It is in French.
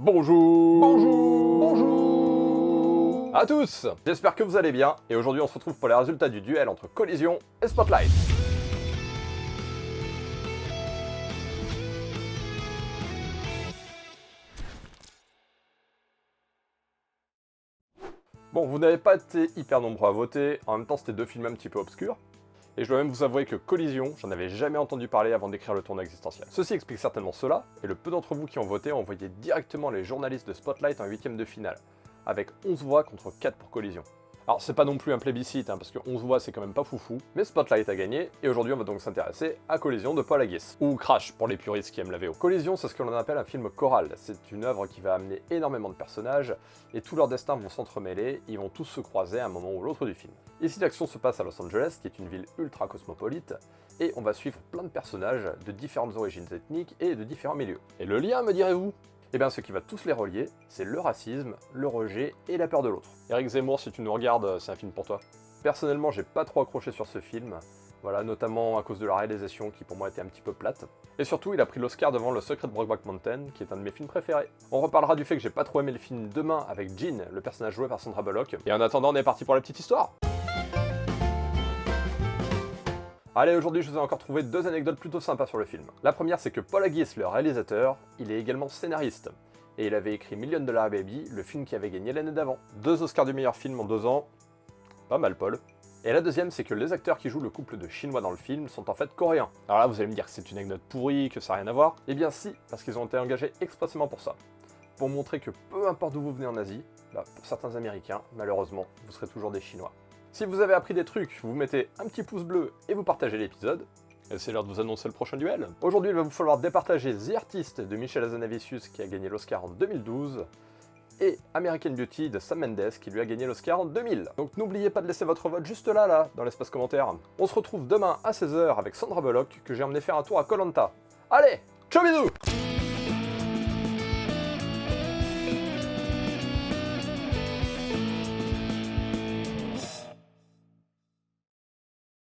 Bonjour. Bonjour à tous. J'espère que vous allez bien, et aujourd'hui on se retrouve pour les résultats du duel entre Collision et Spotlight. Bon, vous n'avez pas été hyper nombreux à voter, en même temps c'était deux films un petit peu obscurs, et je dois même vous avouer que Collision, j'en avais jamais entendu parler avant d'écrire le tournoi existentiel. Ceci explique certainement cela, et le peu d'entre vous qui ont voté ont envoyé directement les journalistes de Spotlight en huitième de finale, avec 11 voix contre 4 pour Collision. Alors c'est pas non plus un plébiscite, parce que 11 voix c'est quand même pas foufou, mais Spotlight a gagné, et aujourd'hui on va donc s'intéresser à Collision de Paul Haggis, ou Crash pour les puristes qui aiment la VO. Collision, c'est ce que l'on appelle un film choral, c'est une œuvre qui va amener énormément de personnages, et tous leurs destins vont s'entremêler, ils vont tous se croiser à un moment ou l'autre du film. Ici l'action se passe à Los Angeles, qui est une ville ultra cosmopolite, et on va suivre plein de personnages de différentes origines ethniques et de différents milieux. Et le lien, me direz-vous ? Eh bien, ce qui va tous les relier, c'est le racisme, le rejet et la peur de l'autre. Eric Zemmour, si tu nous regardes, c'est un film pour toi. Personnellement, j'ai pas trop accroché sur ce film, voilà, notamment à cause de la réalisation qui pour moi était un petit peu plate. Et surtout, il a pris l'Oscar devant Le Secret de Brokeback Mountain, qui est un de mes films préférés. On reparlera du fait que j'ai pas trop aimé le film Demain avec Jean, le personnage joué par Sandra Bullock. Et en attendant, on est parti pour la petite histoire. Allez, aujourd'hui je vous ai encore trouvé deux anecdotes plutôt sympas sur le film. La première, c'est que Paul Haggis, le réalisateur, il est également scénariste. Et il avait écrit $1 Million Baby, le film qui avait gagné l'année d'avant. 2 Oscars du meilleur film en 2 ans. Pas mal, Paul. Et la deuxième, c'est que les acteurs qui jouent le couple de Chinois dans le film sont en fait coréens. Alors là, vous allez me dire que c'est une anecdote pourrie, que ça n'a rien à voir. Eh bien si, parce qu'ils ont été engagés expressément pour ça. Pour montrer que peu importe d'où vous venez en Asie, pour certains Américains, malheureusement, vous serez toujours des Chinois. Si vous avez appris des trucs, vous mettez un petit pouce bleu et vous partagez l'épisode. Et c'est l'heure de vous annoncer le prochain duel. Aujourd'hui, il va vous falloir départager The Artist de Michel Hazanavicius qui a gagné l'Oscar en 2012 et American Beauty de Sam Mendes qui lui a gagné l'Oscar en 2000. Donc n'oubliez pas de laisser votre vote juste là, dans l'espace commentaire. On se retrouve demain à 16h avec Sandra Bullock que j'ai emmené faire un tour à Koh Lanta. Allez, ciao bisous!